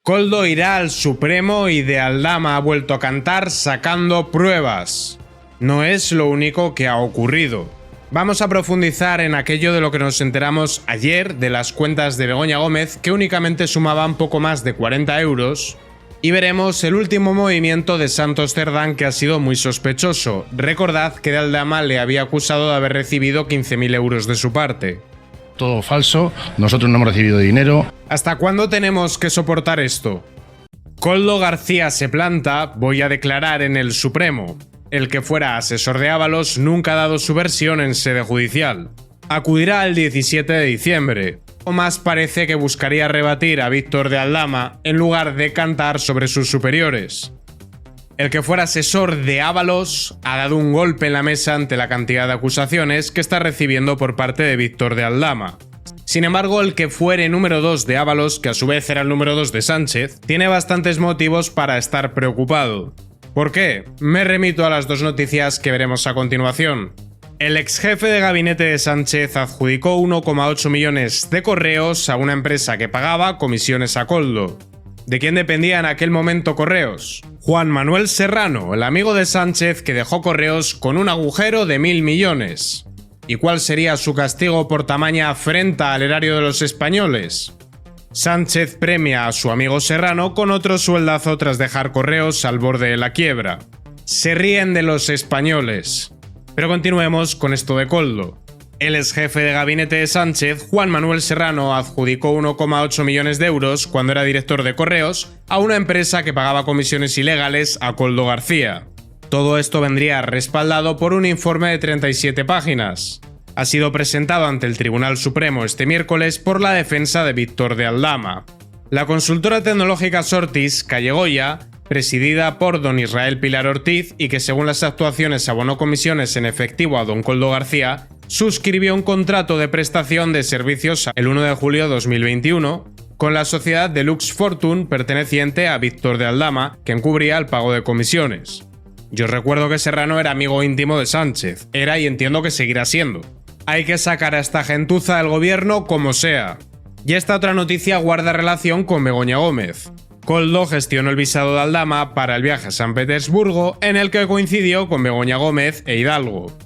Koldo irá al Supremo y de Aldama ha vuelto a cantar sacando pruebas. No es lo único que ha ocurrido. Vamos a profundizar en aquello de lo que nos enteramos ayer de las cuentas de Begoña Gómez, que únicamente sumaban poco más de 40 euros, y veremos el último movimiento de Santos Cerdán, que ha sido muy sospechoso. Recordad que de Aldama le había acusado de haber recibido 15.000 euros de su parte. Todo falso, nosotros no hemos recibido dinero. ¿Hasta cuándo tenemos que soportar esto? Koldo García se planta, voy a declarar en el Supremo. El que fuera asesor de Ábalos nunca ha dado su versión en sede judicial. Acudirá el 17 de diciembre. O más parece que buscaría rebatir a Víctor de Aldama en lugar de cantar sobre sus superiores. El que fuera asesor de Ábalos ha dado un golpe en la mesa ante la cantidad de acusaciones que está recibiendo por parte de Víctor de Aldama. Sin embargo, el que fuere número 2 de Ábalos, que a su vez era el número 2 de Sánchez, tiene bastantes motivos para estar preocupado. ¿Por qué? Me remito a las dos noticias que veremos a continuación. El ex jefe de gabinete de Sánchez adjudicó 1,8 millones de correos a una empresa que pagaba comisiones a Koldo. ¿De quién dependía en aquel momento Correos? Juan Manuel Serrano, el amigo de Sánchez que dejó Correos con un agujero de 1.000 millones. ¿Y cuál sería su castigo por tamaña afrenta al erario de los españoles? Sánchez premia a su amigo Serrano con otro sueldazo tras dejar Correos al borde de la quiebra. Se ríen de los españoles. Pero continuemos con esto de Koldo. El ex jefe de gabinete de Sánchez, Juan Manuel Serrano, adjudicó 1,8 millones de euros cuando era director de Correos a una empresa que pagaba comisiones ilegales a Koldo García. Todo esto vendría respaldado por un informe de 37 páginas. Ha sido presentado ante el Tribunal Supremo este miércoles por la defensa de Víctor de Aldama. La consultora tecnológica Sortis, Calle Goya, presidida por don Israel Pilar Ortiz y que según las actuaciones abonó comisiones en efectivo a don Koldo García, suscribió un contrato de prestación de servicios el 1 de julio de 2021 con la sociedad Deluxe Fortune perteneciente a Víctor de Aldama, que encubría el pago de comisiones. Yo recuerdo que Serrano era amigo íntimo de Sánchez, era y entiendo que seguirá siendo. Hay que sacar a esta gentuza del gobierno como sea. Y esta otra noticia guarda relación con Begoña Gómez. Koldo gestionó el visado de Aldama para el viaje a San Petersburgo, en el que coincidió con Begoña Gómez e Hidalgo.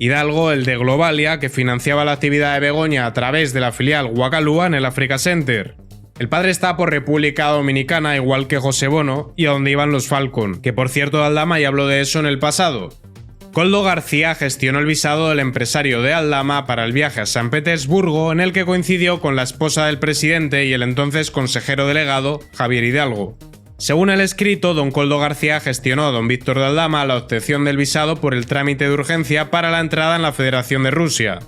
Hidalgo, el de Globalia, que financiaba la actividad de Begoña a través de la filial Wakalua en el Africa Center. El padre está por República Dominicana, igual que José Bono, y a donde iban los Falcon, que por cierto Aldama ya habló de eso en el pasado. Koldo García gestionó el visado del empresario de Aldama para el viaje a San Petersburgo, en el que coincidió con la esposa del presidente y el entonces consejero delegado, Javier Hidalgo. Según el escrito, don Koldo García gestionó a don Víctor de Aldama la obtención del visado por el trámite de urgencia para la entrada en la Federación de Rusia.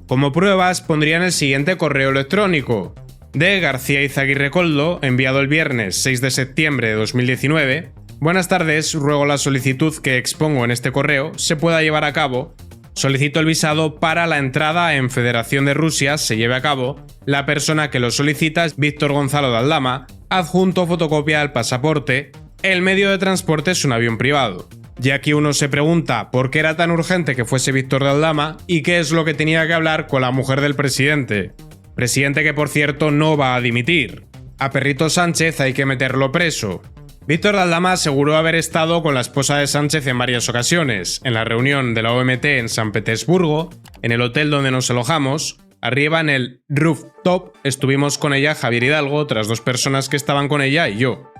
Como pruebas pondrían el siguiente correo electrónico: de García Izaguirre Koldo, enviado el viernes 6 de septiembre de 2019. Buenas tardes, ruego la solicitud que expongo en este correo se pueda llevar a cabo. Solicito el visado para la entrada en Federación de Rusia se lleve a cabo. La persona que lo solicita es Víctor Gonzalo de Aldama. Adjunto fotocopia del pasaporte. El medio de transporte es un avión privado. Y aquí uno se pregunta por qué era tan urgente que fuese Víctor de Aldama y qué es lo que tenía que hablar con la mujer del presidente. Presidente que, por cierto, no va a dimitir. A Perrito Sánchez hay que meterlo preso. Víctor de Aldama aseguró haber estado con la esposa de Sánchez en varias ocasiones, en la reunión de la OMT en San Petersburgo, en el hotel donde nos alojamos. Arriba en el rooftop estuvimos con ella Javier Hidalgo, otras dos personas que estaban con ella y yo.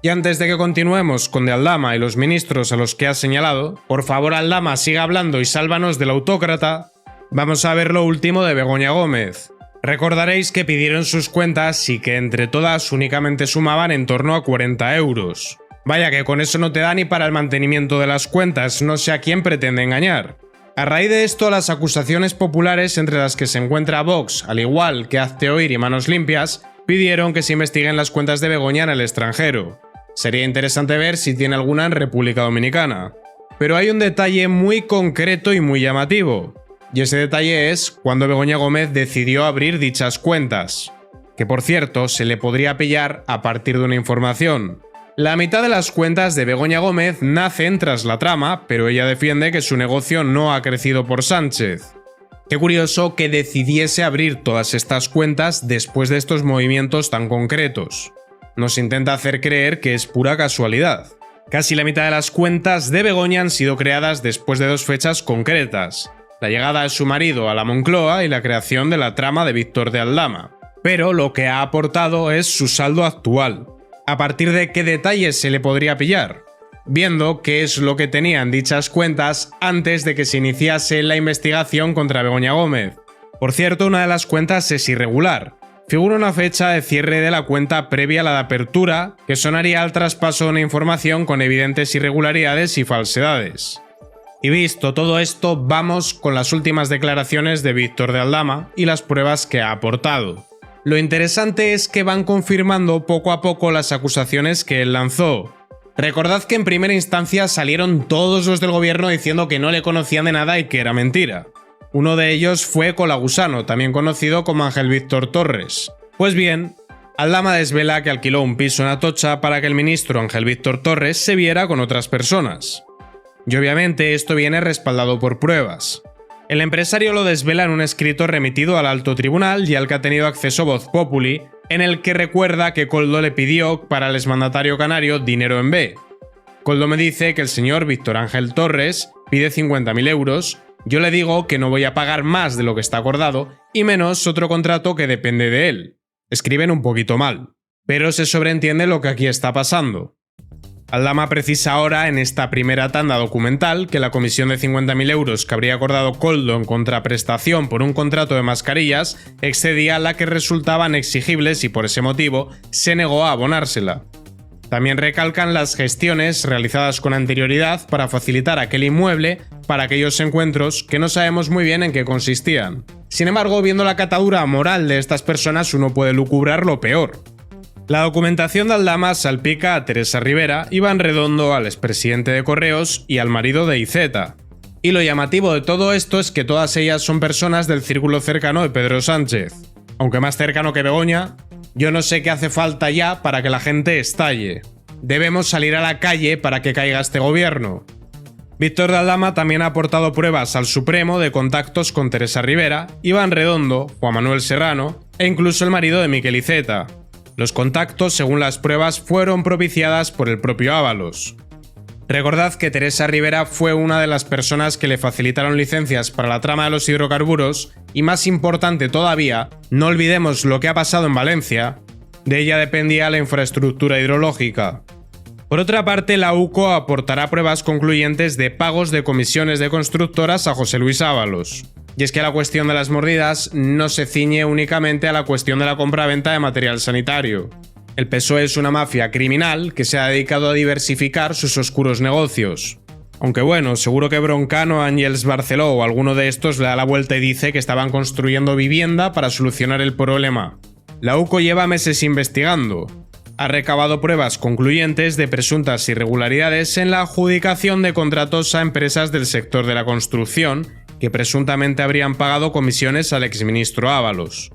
Y antes de que continuemos con de Aldama y los ministros a los que ha señalado, por favor Aldama siga hablando y sálvanos del autócrata, vamos a ver lo último de Begoña Gómez. Recordaréis que pidieron sus cuentas y que entre todas únicamente sumaban en torno a 40 euros. Vaya que con eso no te da ni para el mantenimiento de las cuentas, no sé a quién pretende engañar. A raíz de esto, las acusaciones populares, entre las que se encuentra Vox, al igual que Hazte Oír y Manos Limpias, pidieron que se investiguen las cuentas de Begoña en el extranjero. Sería interesante ver si tiene alguna en República Dominicana. Pero hay un detalle muy concreto y muy llamativo. Y ese detalle es cuando Begoña Gómez decidió abrir dichas cuentas, que por cierto se le podría pillar a partir de una información. La mitad de las cuentas de Begoña Gómez nacen tras la trama, pero ella defiende que su negocio no ha crecido por Sánchez. Qué curioso que decidiese abrir todas estas cuentas después de estos movimientos tan concretos. Nos intenta hacer creer que es pura casualidad. Casi la mitad de las cuentas de Begoña han sido creadas después de 2 fechas concretas: la llegada de su marido a la Moncloa y la creación de la trama de Víctor de Aldama. Pero lo que ha aportado es su saldo actual. ¿A partir de qué detalles se le podría pillar? Viendo qué es lo que tenían dichas cuentas antes de que se iniciase la investigación contra Begoña Gómez. Por cierto, una de las cuentas es irregular. Figura una fecha de cierre de la cuenta previa a la de apertura, que sonaría al traspaso de una información con evidentes irregularidades y falsedades. Y visto todo esto, vamos con las últimas declaraciones de Víctor de Aldama y las pruebas que ha aportado. Lo interesante es que van confirmando poco a poco las acusaciones que él lanzó. Recordad que en primera instancia salieron todos los del gobierno diciendo que no le conocían de nada y que era mentira. Uno de ellos fue Colagusano, también conocido como Ángel Víctor Torres. Pues bien, Aldama desvela que alquiló un piso en Atocha para que el ministro Ángel Víctor Torres se viera con otras personas. Y obviamente esto viene respaldado por pruebas. El empresario lo desvela en un escrito remitido al alto tribunal y al que ha tenido acceso Voz Populi, en el que recuerda que Koldo le pidió para el exmandatario canario dinero en B. Koldo me dice que el señor Víctor Ángel Torres pide 50.000 euros, yo le digo que no voy a pagar más de lo que está acordado y menos otro contrato que depende de él. Escriben un poquito mal, pero se sobreentiende lo que aquí está pasando. Aldama precisa ahora en esta primera tanda documental que la comisión de 50.000 euros que habría acordado Koldo en contraprestación por un contrato de mascarillas excedía la que resultaban exigibles y por ese motivo se negó a abonársela. También recalcan las gestiones realizadas con anterioridad para facilitar aquel inmueble para aquellos encuentros que no sabemos muy bien en qué consistían. Sin embargo, viendo la catadura moral de estas personas, uno puede lucubrar lo peor. La documentación de Aldama salpica a Teresa Rivera, Iván Redondo, al expresidente de Correos y al marido de Iceta. Y lo llamativo de todo esto es que todas ellas son personas del círculo cercano de Pedro Sánchez. Aunque más cercano que Begoña, yo no sé qué hace falta ya para que la gente estalle. Debemos salir a la calle para que caiga este gobierno. Víctor de Aldama también ha aportado pruebas al Supremo de contactos con Teresa Rivera, Iván Redondo, Juan Manuel Serrano e incluso el marido de Miquel Iceta. Los contactos, según las pruebas, fueron propiciadas por el propio Ábalos. Recordad que Teresa Rivera fue una de las personas que le facilitaron licencias para la trama de los hidrocarburos y, más importante todavía, no olvidemos lo que ha pasado en Valencia, de ella dependía la infraestructura hidrológica. Por otra parte, la UCO aportará pruebas concluyentes de pagos de comisiones de constructoras a José Luis Ábalos. Y es que la cuestión de las mordidas no se ciñe únicamente a la cuestión de la compra-venta de material sanitario. El PSOE es una mafia criminal que se ha dedicado a diversificar sus oscuros negocios. Aunque bueno, seguro que Broncano, Ángels Barceló o alguno de estos le da la vuelta y dice que estaban construyendo vivienda para solucionar el problema. La UCO lleva meses investigando. Ha recabado pruebas concluyentes de presuntas irregularidades en la adjudicación de contratos a empresas del sector de la construcción que presuntamente habrían pagado comisiones al exministro Ábalos.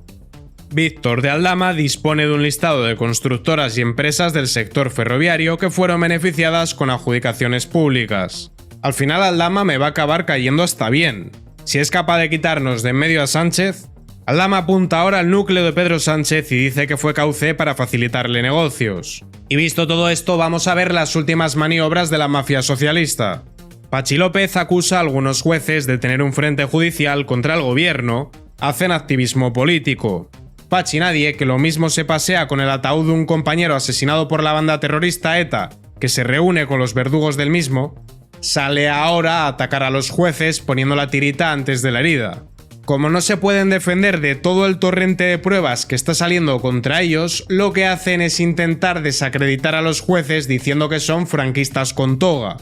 Víctor de Aldama dispone de un listado de constructoras y empresas del sector ferroviario que fueron beneficiadas con adjudicaciones públicas. Al final Aldama me va a acabar cayendo hasta bien. Si es capaz de quitarnos de en medio a Sánchez, Aldama apunta ahora al núcleo de Pedro Sánchez y dice que fue cauce para facilitarle negocios. Y visto todo esto, vamos a ver las últimas maniobras de la mafia socialista. Pachi López acusa a algunos jueces de tener un frente judicial contra el gobierno, hacen activismo político. Pachi Nadie, que lo mismo se pasea con el ataúd de un compañero asesinado por la banda terrorista ETA, que se reúne con los verdugos del mismo, sale ahora a atacar a los jueces poniendo la tirita antes de la herida. Como no se pueden defender de todo el torrente de pruebas que está saliendo contra ellos, lo que hacen es intentar desacreditar a los jueces diciendo que son franquistas con toga.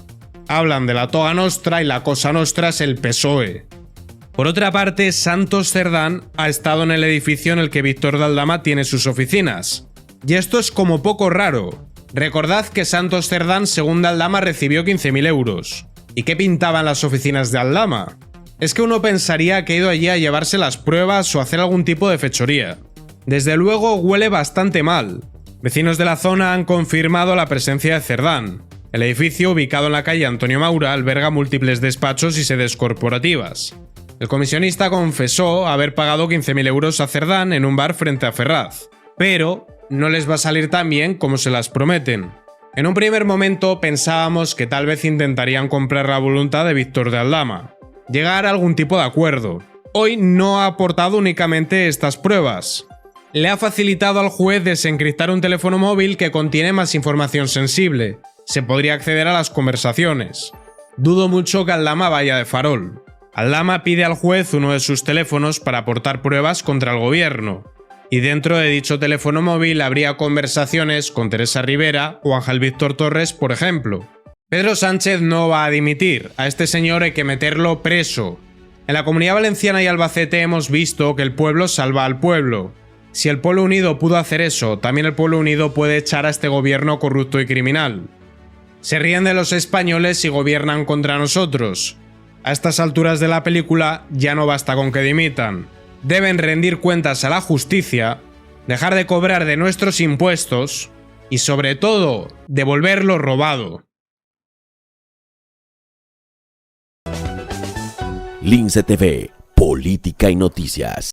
Hablan de la toga nostra y la cosa nostra es el PSOE. Por otra parte, Santos Cerdán ha estado en el edificio en el que Víctor de Aldama tiene sus oficinas. Y esto es como poco raro. Recordad que Santos Cerdán, según de Aldama, recibió 15.000 euros. ¿Y qué pintaban las oficinas de Aldama? Es que uno pensaría que ha ido allí a llevarse las pruebas o hacer algún tipo de fechoría. Desde luego huele bastante mal. Vecinos de la zona han confirmado la presencia de Cerdán. El edificio, ubicado en la calle Antonio Maura, alberga múltiples despachos y sedes corporativas. El comisionista confesó haber pagado 15.000 euros a Cerdán en un bar frente a Ferraz. Pero no les va a salir tan bien como se las prometen. En un primer momento pensábamos que tal vez intentarían comprar la voluntad de Víctor de Aldama, llegar a algún tipo de acuerdo. Hoy no ha aportado únicamente estas pruebas. Le ha facilitado al juez desencriptar un teléfono móvil que contiene más información sensible. Se podría acceder a las conversaciones. Dudo mucho que Aldama vaya de farol. Aldama pide al juez uno de sus teléfonos para aportar pruebas contra el gobierno. Y dentro de dicho teléfono móvil habría conversaciones con Teresa Rivera o Ángel Víctor Torres, por ejemplo. Pedro Sánchez no va a dimitir. A este señor hay que meterlo preso. En la Comunidad Valenciana y Albacete hemos visto que el pueblo salva al pueblo. Si el pueblo unido pudo hacer eso, también el pueblo unido puede echar a este gobierno corrupto y criminal. Se ríen de los españoles y gobiernan contra nosotros. A estas alturas de la película ya no basta con que dimitan. Deben rendir cuentas a la justicia, dejar de cobrar de nuestros impuestos y, sobre todo, devolver lo robado. Lince TV, Política y Noticias.